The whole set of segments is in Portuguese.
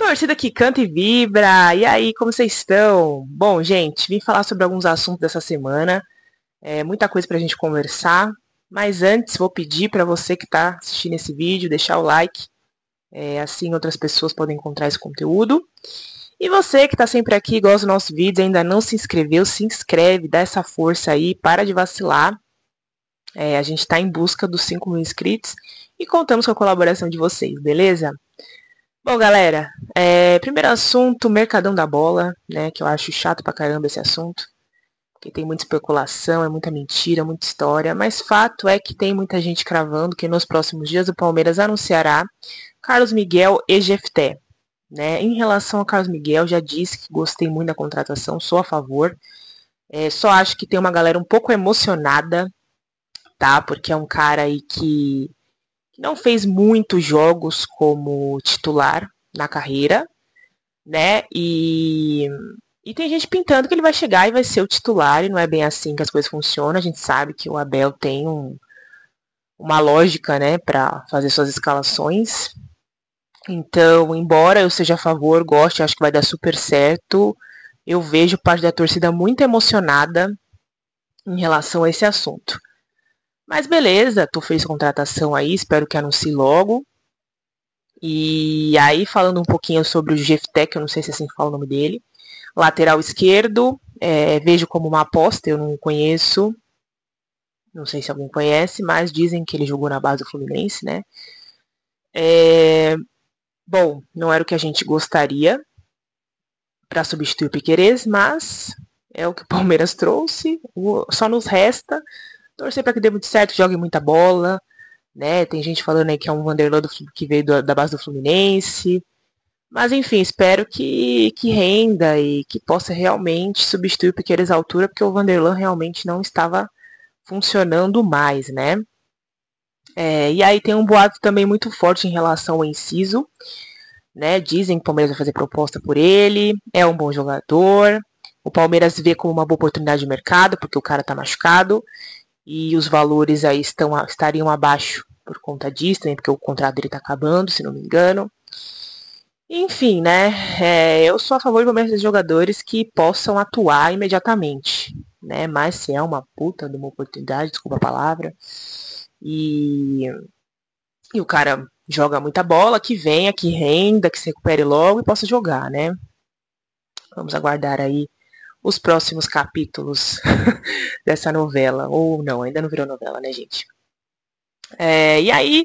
Torcida que canta e vibra. E aí, como vocês estão? Bom, gente, vim falar sobre alguns assuntos dessa semana. Muita coisa pra gente conversar. Mas antes, vou pedir para você que está assistindo esse vídeo, deixar o like. Assim outras pessoas podem encontrar esse conteúdo. E você que está sempre aqui, gosta dos nossos vídeos, ainda não se inscreveu, se inscreve, dá essa força aí, para de vacilar. A gente está em busca dos 5 mil inscritos e contamos com a colaboração de vocês, beleza? Bom, galera, primeiro assunto, Mercadão da Bola, né, que eu acho chato pra caramba esse assunto, porque tem muita especulação, é muita mentira, muita história, mas fato é que tem muita gente cravando que nos próximos dias o Palmeiras anunciará Carlos Miguel e Jefté, né? Em relação ao Carlos Miguel, já disse que gostei muito da contratação, sou a favor, só acho que tem uma galera um pouco emocionada, tá, porque é um cara aí que não fez muitos jogos como titular na carreira, né? E tem gente pintando que ele vai chegar e vai ser o titular, e não é bem assim que as coisas funcionam. A gente sabe que o Abel tem uma lógica, né, para fazer suas escalações. Então, embora eu seja a favor, goste, acho que vai dar super certo, eu vejo parte da torcida muito emocionada em relação a esse assunto. Mas beleza, tu fez contratação aí, espero que anuncie logo. E aí, falando um pouquinho sobre o Jefté, eu não sei se assim fala o nome dele. Lateral esquerdo, vejo como uma aposta, eu não conheço. Não sei se alguém conhece, mas dizem que ele jogou na base do Fluminense, né? Bom, não era o que a gente gostaria para substituir o Piquerez, mas é o que o Palmeiras trouxe. Só nos resta torcer para que dê muito certo, jogue muita bola, né? Tem gente falando aí que é um Vanderlan que veio da base do Fluminense. Mas enfim, espero que renda e que possa realmente substituir o Piquerez à altura, porque o Vanderlan realmente não estava funcionando mais, né? E aí tem um boato também muito forte em relação ao Enciso, né? Dizem que o Palmeiras vai fazer proposta por ele, é um bom jogador. O Palmeiras vê como uma boa oportunidade de mercado, porque o cara tá machucado, e os valores aí estariam abaixo por conta disso, né? Porque o contrato dele tá acabando, se não me engano. Enfim, né? Eu sou a favor de momentos de jogadores que possam atuar imediatamente, né? Mas se é uma puta de uma oportunidade, desculpa a palavra, e o cara joga muita bola, que venha, que renda, que se recupere logo e possa jogar, né? Vamos aguardar aí os próximos capítulos dessa novela. Ou não, ainda não virou novela, né, gente? E aí,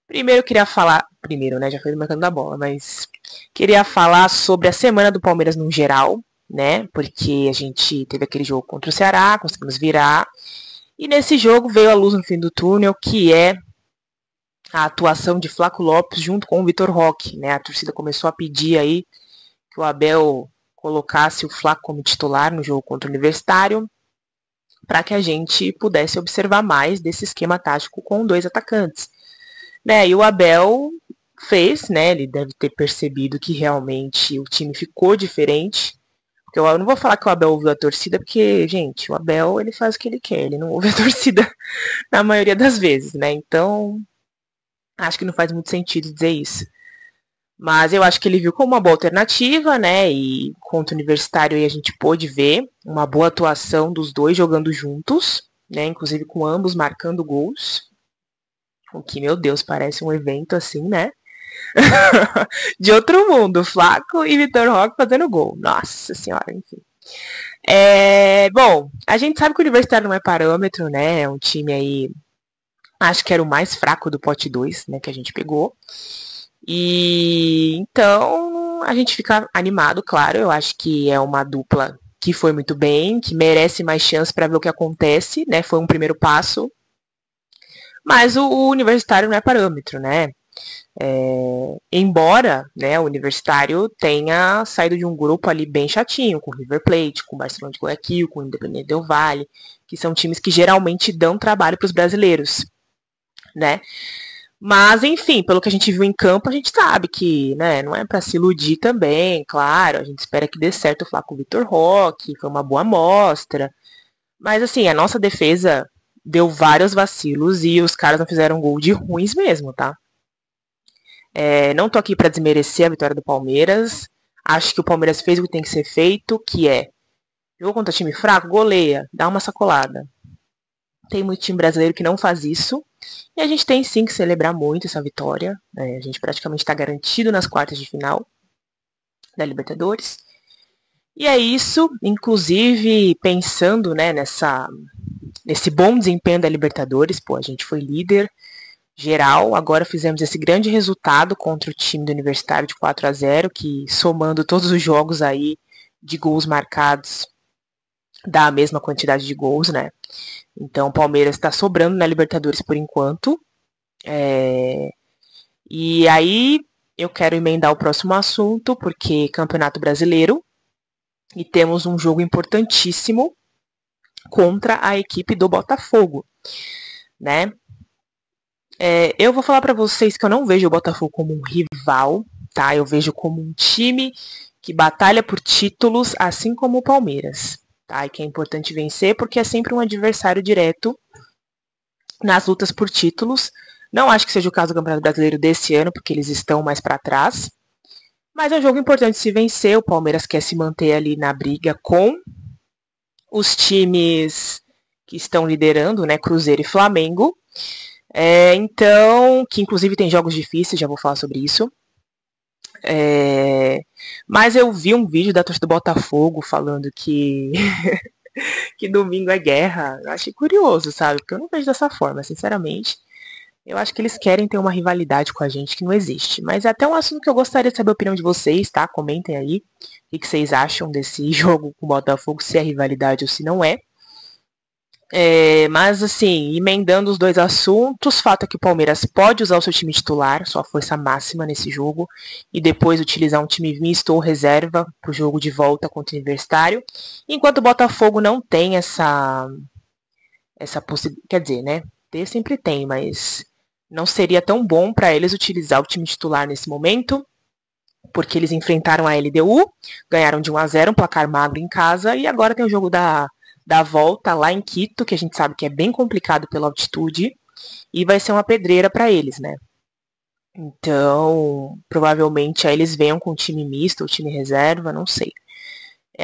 primeiro eu queria falar. Primeiro, né? Já foi do Mercado da Bola, mas queria falar sobre a semana do Palmeiras no geral, né? Porque a gente teve aquele jogo contra o Ceará, conseguimos virar. E nesse jogo veio a luz no fim do túnel, que é a atuação de Flaco Lopes junto com o Vitor Roque, né? A torcida começou a pedir aí que o Abel colocasse o Flaco como titular no jogo contra o Universitário, para que a gente pudesse observar mais desse esquema tático com 2 atacantes. Né, e o Abel fez, né? Ele deve ter percebido que realmente o time ficou diferente. Porque eu não vou falar que o Abel ouviu a torcida, porque, gente, o Abel ele faz o que ele quer, ele não ouve a torcida na maioria das vezes, né? Então, acho que não faz muito sentido dizer isso. Mas eu acho que ele viu como uma boa alternativa, né? E contra o Universitário aí a gente pôde ver uma boa atuação dos dois jogando juntos, né? Inclusive com ambos marcando gols. O que, meu Deus, parece um evento assim, né? De outro mundo, Flaco e Vitor Roque fazendo gol. Nossa senhora, enfim. Bom, a gente sabe que o Universitário não é parâmetro, né? É um time aí, acho que era o mais fraco do pote 2, né? Que a gente pegou. E então a gente fica animado, claro. Eu acho que é uma dupla que foi muito bem, que merece mais chance para ver o que acontece, né? Foi um primeiro passo. Mas o Universitário não é parâmetro, né? Embora, né, o Universitário tenha saído de um grupo ali bem chatinho, com o River Plate, com o Barcelona de Guayaquil, com o Independiente del Valle, que são times que geralmente dão trabalho para os brasileiros, né? Mas, enfim, pelo que a gente viu em campo, a gente sabe que, né, não é para se iludir também, claro, a gente espera que dê certo falar com o Vitor Roque, foi uma boa amostra, mas, assim, a nossa defesa deu vários vacilos e os caras não fizeram gol de ruins mesmo, tá? Não tô aqui para desmerecer a vitória do Palmeiras. Acho que o Palmeiras fez o que tem que ser feito, que é jogou contra time fraco, goleia, dá uma sacolada. Tem muito time brasileiro que não faz isso. E a gente tem sim que celebrar muito essa vitória. A gente praticamente está garantido nas quartas de final da Libertadores. E é isso, inclusive pensando, né, nesse bom desempenho da Libertadores. Pô, a gente foi líder geral, agora fizemos esse grande resultado contra o time do Universitário de 4-0, que somando todos os jogos aí de gols marcados, dá a mesma quantidade de gols, né? Então o Palmeiras está sobrando na Libertadores por enquanto. E aí eu quero emendar o próximo assunto, porque Campeonato Brasileiro, e temos um jogo importantíssimo contra a equipe do Botafogo, né? Eu vou falar para vocês que eu não vejo o Botafogo como um rival, tá? Eu vejo como um time que batalha por títulos, assim como o Palmeiras, tá? E que é importante vencer porque é sempre um adversário direto nas lutas por títulos. Não acho que seja o caso do Campeonato Brasileiro desse ano, porque eles estão mais para trás. Mas é um jogo importante se vencer. O Palmeiras quer se manter ali na briga com os times que estão liderando, né? Cruzeiro e Flamengo. Então, que inclusive tem jogos difíceis, já vou falar sobre isso. Mas eu vi um vídeo da torcida do Botafogo falando que que domingo é guerra. Eu achei curioso, sabe? Porque eu não vejo dessa forma, sinceramente. Eu acho que eles querem ter uma rivalidade com a gente que não existe. Mas é até um assunto que eu gostaria de saber a opinião de vocês, tá? Comentem aí o que vocês acham desse jogo com o Botafogo, se é rivalidade ou se não é. Mas assim, emendando os dois assuntos, fato é que o Palmeiras pode usar o seu time titular, sua força máxima nesse jogo, e depois utilizar um time misto ou reserva para o jogo de volta contra o Universitário, enquanto o Botafogo não tem essa possibilidade, quer dizer, né, ter sempre tem, mas não seria tão bom para eles utilizar o time titular nesse momento, porque eles enfrentaram a LDU, ganharam de 1-0, um placar magro em casa, e agora tem o jogo da volta lá em Quito, que a gente sabe que é bem complicado pela altitude, e vai ser uma pedreira para eles, né? Então, provavelmente aí eles venham com um time misto ou time reserva, não sei.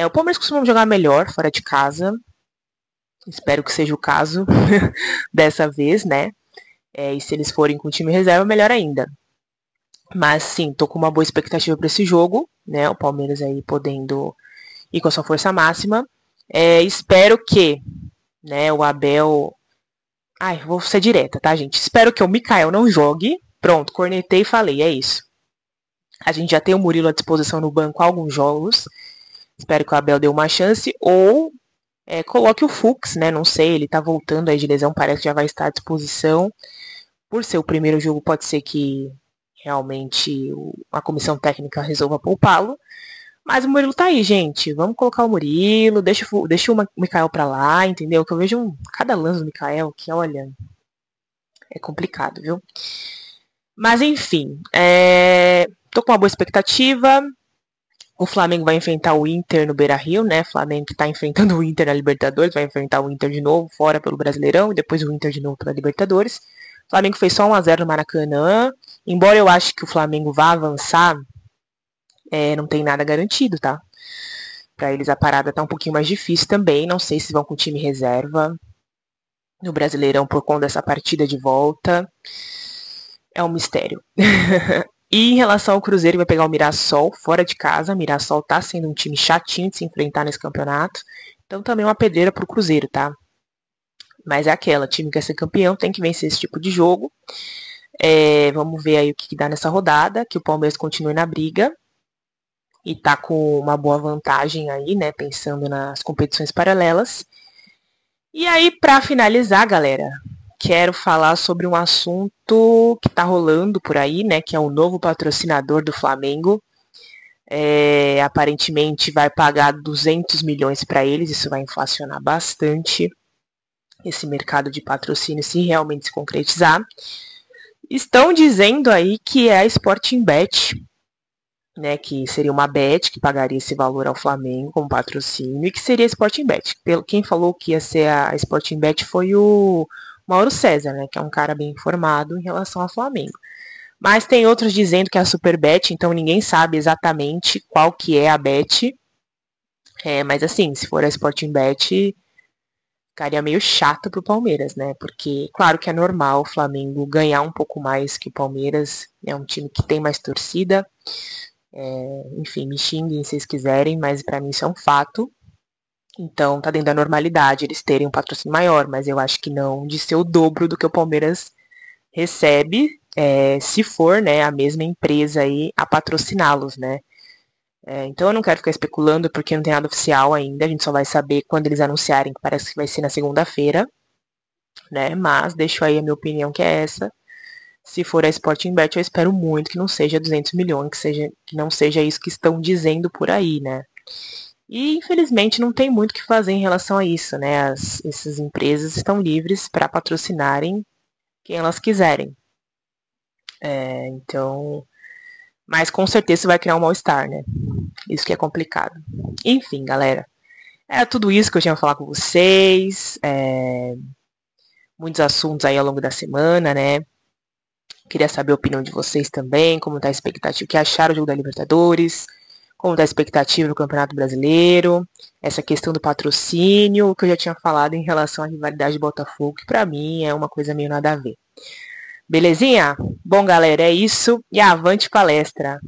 O Palmeiras costuma jogar melhor fora de casa, espero que seja o caso dessa vez, né? E se eles forem com time reserva, melhor ainda. Mas sim, tô com uma boa expectativa para esse jogo, né? O Palmeiras aí podendo ir com a sua força máxima. Espero que, né, o Abel... vou ser direta, tá, gente? Espero que o Mikael não jogue. Pronto, cornetei e falei, é isso. A gente já tem o Murilo à disposição no banco há alguns jogos. Espero que o Abel dê uma chance. Ou coloque o Fux, né? Não sei, ele tá voltando aí de lesão, parece que já vai estar à disposição. Por ser o primeiro jogo, pode ser que realmente a comissão técnica resolva poupá-lo. Mas o Murilo tá aí, gente. Vamos colocar o Murilo, deixa o Mikael pra lá, entendeu? Que eu vejo cada lance do Mikael que, olha, é complicado, viu? Mas enfim, tô com uma boa expectativa. O Flamengo vai enfrentar o Inter no Beira-Rio, né? O Flamengo que tá enfrentando o Inter na Libertadores, vai enfrentar o Inter de novo, fora pelo Brasileirão, e depois o Inter de novo pela Libertadores. O Flamengo fez só 1-0 no Maracanã. Embora eu ache que o Flamengo vá avançar, não tem nada garantido, tá? Para eles a parada tá um pouquinho mais difícil também. Não sei se vão com time reserva no Brasileirão por conta dessa partida de volta. É um mistério. E em relação ao Cruzeiro, vai pegar o Mirassol fora de casa. O Mirassol tá sendo um time chatinho de se enfrentar nesse campeonato. Então também é uma pedreira pro Cruzeiro, tá? Mas é aquela, time que quer ser campeão tem que vencer esse tipo de jogo. Vamos ver aí o que dá nessa rodada, que o Palmeiras continue na briga. E tá com uma boa vantagem aí, né, pensando nas competições paralelas. E aí, para finalizar, galera, quero falar sobre um assunto que tá rolando por aí, né, que é o novo patrocinador do Flamengo. Aparentemente vai pagar 200 milhões para eles, isso vai inflacionar bastante esse mercado de patrocínio se realmente se concretizar. Estão dizendo aí que é a Sporting Bet, né, que seria uma bet que pagaria esse valor ao Flamengo como patrocínio, e que seria a Sporting Bet. Quem falou que ia ser a Sporting Bet foi o Mauro César, né, que é um cara bem informado em relação ao Flamengo. Mas tem outros dizendo que é a Superbet, então ninguém sabe exatamente qual que é a bet. Mas assim, se for a Sporting Bet, ficaria meio chato pro Palmeiras, né? Porque, claro que é normal o Flamengo ganhar um pouco mais que o Palmeiras. É um time que tem mais torcida. Enfim, me xinguem se vocês quiserem, mas pra mim isso é um fato. Então tá dentro da normalidade eles terem um patrocínio maior, mas eu acho que não de ser o dobro do que o Palmeiras recebe, se for, né, a mesma empresa aí a patrociná-los, né? Então eu não quero ficar especulando porque não tem nada oficial ainda, a gente só vai saber quando eles anunciarem, que parece que vai ser na segunda-feira, né? Mas deixo aí a minha opinião que é essa. Se for a Sporting Bet, eu espero muito que não seja 200 milhões, que não seja isso que estão dizendo por aí, né? E infelizmente não tem muito o que fazer em relação a isso, né? Essas empresas estão livres para patrocinarem quem elas quiserem. Então, mas com certeza isso vai criar um mal-estar, né? Isso que é complicado. Enfim, galera. É tudo isso que eu tinha pra falar com vocês. Muitos assuntos aí ao longo da semana, né? Queria saber a opinião de vocês também, como tá a expectativa, o que acharam do jogo da Libertadores, como tá a expectativa do Campeonato Brasileiro, essa questão do patrocínio, o que eu já tinha falado em relação à rivalidade de Botafogo, que pra mim é uma coisa meio nada a ver. Belezinha? Bom, galera, é isso e avante palestra!